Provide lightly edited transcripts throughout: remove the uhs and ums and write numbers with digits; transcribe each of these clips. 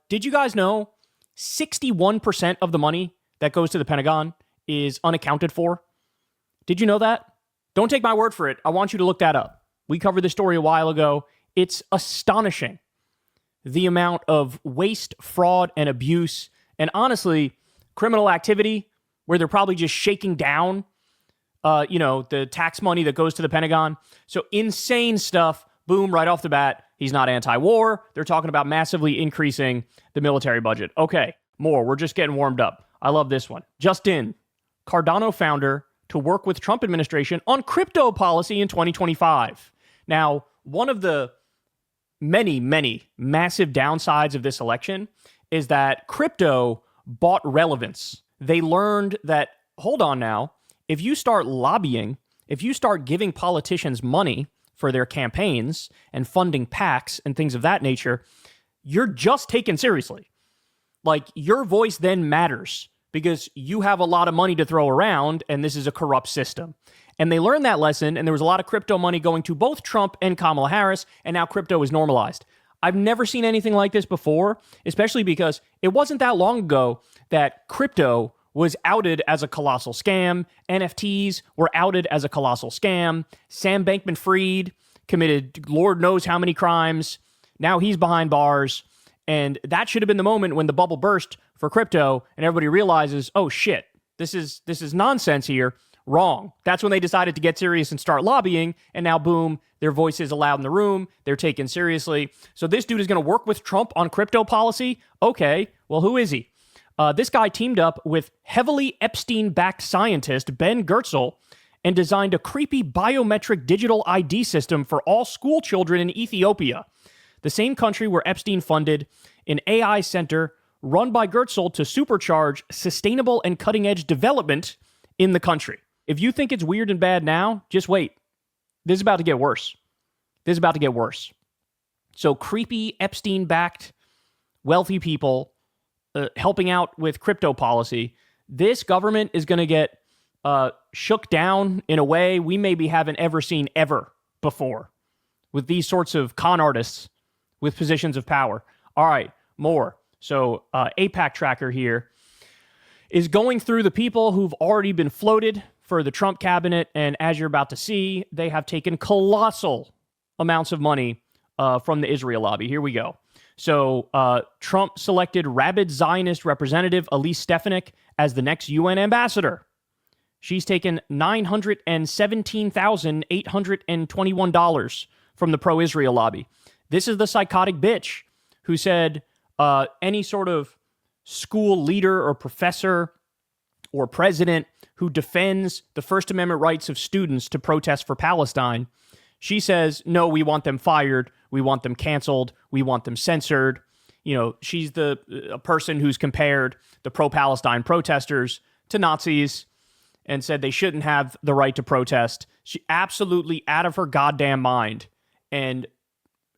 Did you guys know 61% of the money that goes to the Pentagon is unaccounted for? Did you know that? Don't take my word for it. I want you to look that up. We covered this story a while ago. It's astonishing, the amount of waste, fraud, and abuse, and honestly, criminal activity where they're probably just shaking down, the tax money that goes to the Pentagon. So insane stuff. Boom, right off the bat, he's not anti-war. They're talking about massively increasing the military budget. Okay, more. We're just getting warmed up. I love this one. Just in, Cardano founder to work with Trump administration on crypto policy in 2025. Now, one of the many, many massive downsides of this election is that crypto bought relevance. They learned that, hold on now, if you start lobbying, if you start giving politicians money for their campaigns and funding PACs and things of that nature, you're just taken seriously. Like, your voice then matters because you have a lot of money to throw around, and this is a corrupt system. And they learned that lesson, and there was a lot of crypto money going to both Trump and Kamala Harris, and now crypto is normalized. I've never seen anything like this before, especially because it wasn't that long ago that crypto was outed as a colossal scam. NFTs were outed as a colossal scam. Sam Bankman-Fried committed Lord knows how many crimes. Now he's behind bars. And that should have been the moment when the bubble burst for crypto and everybody realizes, oh shit, this is nonsense here. Wrong. That's when they decided to get serious and start lobbying. And now, boom, their voice is allowed in the room. They're taken seriously. So this dude is going to work with Trump on crypto policy? Okay, well, who is he? This guy teamed up with heavily Epstein-backed scientist Ben Goertzel and designed a creepy biometric digital ID system for all school children in Ethiopia, the same country where Epstein funded an AI center run by Goertzel to supercharge sustainable and cutting-edge development in the country. If you think it's weird and bad now, just wait. This is about to get worse. So creepy Epstein-backed wealthy people helping out with crypto policy. This government is going to get shook down in a way we maybe haven't ever seen ever before with these sorts of con artists with positions of power. All right, more. So APAC tracker here is going through the people who've already been floated for the Trump cabinet, and as you're about to see, they have taken colossal amounts of money from the Israel lobby. Here we go. So Trump selected rabid Zionist representative Elise Stefanik as the next UN ambassador. She's taken $917,821 from the pro-Israel lobby. This is the psychotic bitch who said any sort of school leader or professor or president who defends the First Amendment rights of students to protest for Palestine, she says, no, we want them fired. We want them canceled. We want them censored. You know, she's a person who's compared the pro-Palestine protesters to Nazis and said they shouldn't have the right to protest. She absolutely out of her goddamn mind. And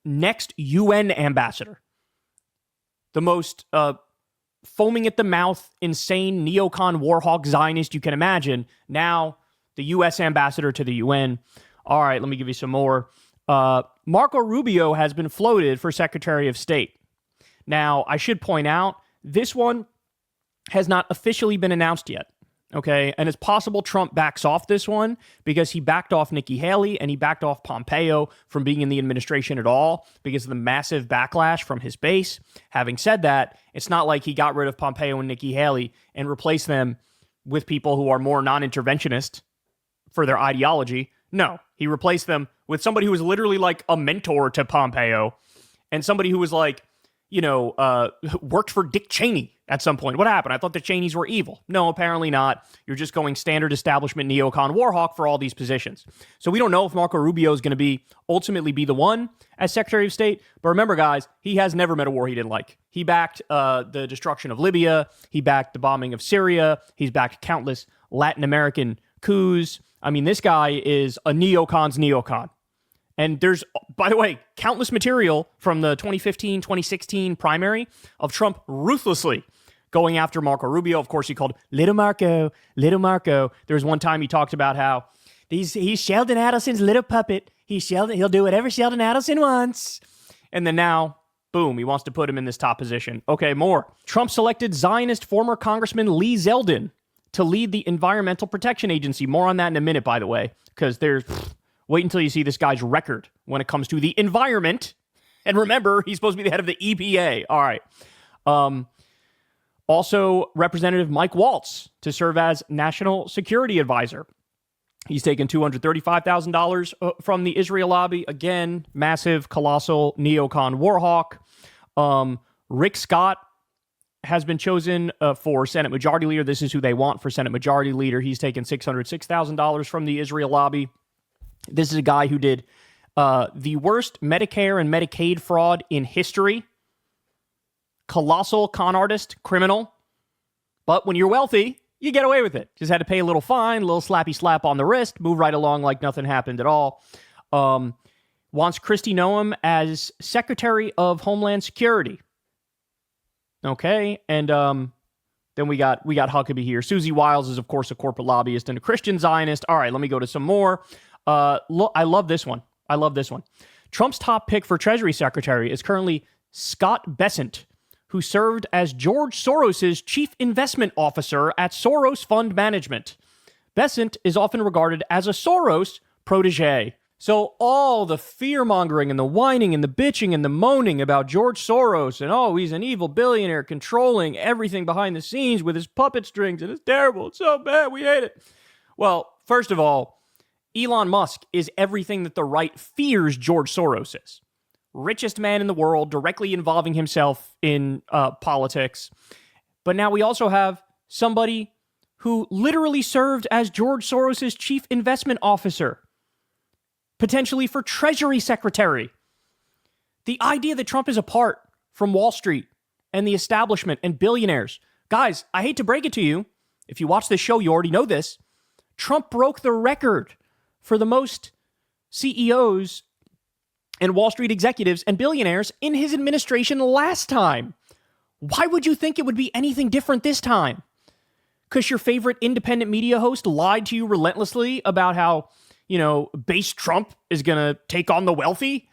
next UN ambassador, the most foaming at the mouth, insane neocon warhawk Zionist you can imagine, now the U.S. ambassador to the UN. All right, let me give you some more. Marco Rubio has been floated for Secretary of State. Now, I should point out, this one has not officially been announced yet, okay? And it's possible Trump backs off this one because he backed off Nikki Haley and he backed off Pompeo from being in the administration at all because of the massive backlash from his base. Having said that, it's not like he got rid of Pompeo and Nikki Haley and replaced them with people who are more non-interventionist for their ideology. No, he replaced them with somebody who was literally like a mentor to Pompeo and somebody who was like, worked for Dick Cheney at some point. What happened? I thought the Cheneys were evil. No, apparently not. You're just going standard establishment neocon warhawk for all these positions. So we don't know if Marco Rubio is going to ultimately be the one as Secretary of State. But remember, guys, he has never met a war he didn't like. He backed the destruction of Libya. He backed the bombing of Syria. He's backed countless Latin American coups. I mean, this guy is a neocon's neocon. And there's, by the way, countless material from the 2015-2016 primary of Trump ruthlessly going after Marco Rubio. Of course, he called Little Marco. There was one time he talked about how he's Sheldon Adelson's little puppet. He'll do whatever Sheldon Adelson wants. And then now, Boom, he wants to put him in this top position. Okay, more. Trump selected Zionist former Congressman Lee Zeldin to lead the Environmental Protection Agency. More on that in a minute, by the way, because wait until you see this guy's record when it comes to the environment. And remember, he's supposed to be the head of the EPA. All right. Also, Representative Mike Waltz to serve as National Security Advisor. He's taken $235,000 from the Israel lobby. Again, massive, colossal neocon war hawk. Rick Scott has been chosen for Senate Majority Leader. This is who they want for Senate Majority Leader. He's taken $606,000 from the Israel lobby. This is a guy who did the worst Medicare and Medicaid fraud in history. Colossal con artist, criminal. But when you're wealthy, you get away with it. Just had to pay a little fine, a little slappy slap on the wrist, move right along like nothing happened at all. Wants Kristi Noem as Secretary of Homeland Security. Okay, and then we got Huckabee here. Susie Wiles is, of course, a corporate lobbyist and a Christian Zionist. All right, let me go to some more. Look, I love this one. Trump's top pick for Treasury Secretary is currently Scott Bessent, who served as George Soros's chief investment officer at Soros Fund Management. Bessent is often regarded as a Soros protege. So all the fear-mongering and the whining and the bitching and the moaning about George Soros and, oh, he's an evil billionaire controlling everything behind the scenes with his puppet strings and it's terrible, it's so bad, we hate it. Well, first of all, Elon Musk is everything that the right fears George Soros is. Richest man in the world, directly involving himself in politics. But now we also have somebody who literally served as George Soros's chief investment officer, potentially for Treasury Secretary. The idea that Trump is apart from Wall Street and the establishment and billionaires. Guys, I hate to break it to you. If you watch this show, you already know this. Trump broke the record for the most CEOs and Wall Street executives and billionaires in his administration last time. Why would you think it would be anything different this time? Because your favorite independent media host lied to you relentlessly about how, base Trump is going to take on the wealthy?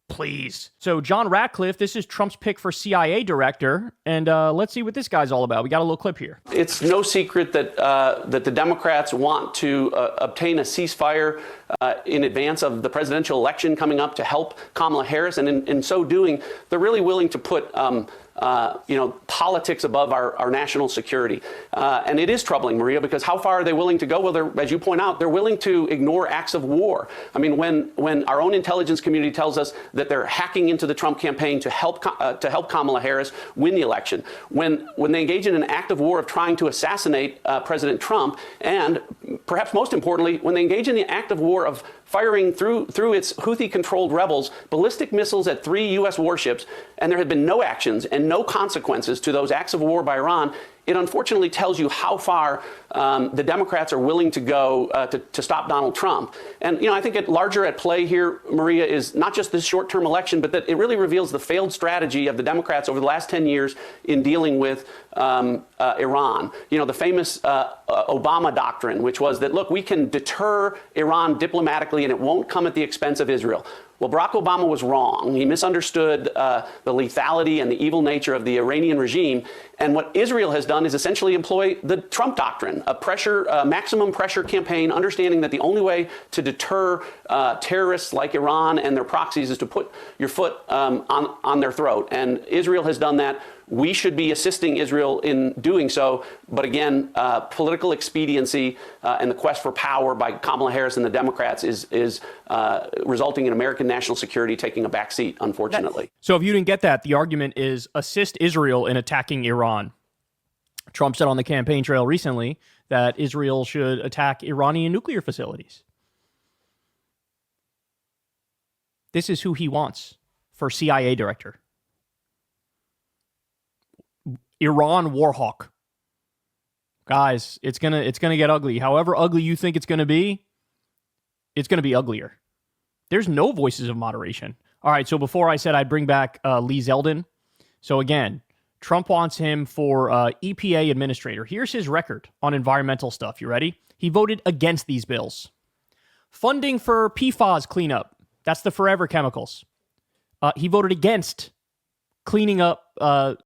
Please. So John Ratcliffe, this is Trump's pick for CIA director. And let's see what this guy's all about. We got a little clip here. It's no secret that the Democrats want to obtain a ceasefire in advance of the presidential election coming up to help Kamala Harris. And in so doing, they're really willing to put politics above our national security. And it is troubling, Maria, because how far are they willing to go? Well, as you point out, they're willing to ignore acts of war. I mean, when our own intelligence community tells us that they're hacking into the Trump campaign to help Kamala Harris win the election, when they engage in an act of war of trying to assassinate President Trump, and perhaps most importantly, when they engage in the act of war of firing through its Houthi-controlled rebels ballistic missiles at 3 U.S. warships, and there had been no actions and no consequences to those acts of war by Iran, it unfortunately tells you how far the Democrats are willing to go to stop Donald Trump. And, I think larger at play here, Maria, is not just this short-term election, but that it really reveals the failed strategy of the Democrats over the last 10 years in dealing with Iran. The famous Obama doctrine, which was that, look, we can deter Iran diplomatically and it won't come at the expense of Israel. Well, Barack Obama was wrong. He misunderstood the lethality and the evil nature of the Iranian regime. And what Israel has done is essentially employ the Trump doctrine, a maximum pressure campaign, understanding that the only way to deter terrorists like Iran and their proxies is to put your foot on their throat. And Israel has done that. We should be assisting Israel in doing so. But again, political expediency and the quest for power by Kamala Harris and the Democrats is resulting in American national security taking a backseat, unfortunately. So if you didn't get that, the argument is assist Israel in attacking Iran. Trump said on the campaign trail recently that Israel should attack Iranian nuclear facilities. This is who he wants for CIA director. Iran warhawk. Guys, it's gonna get ugly. However ugly you think it's gonna be uglier. There's no voices of moderation. All right, so before I said I'd bring back Lee Zeldin. So again, Trump wants him for EPA administrator. Here's his record on environmental stuff. You ready? He voted against these bills. Funding for PFAS cleanup. That's the forever chemicals. He voted against cleaning up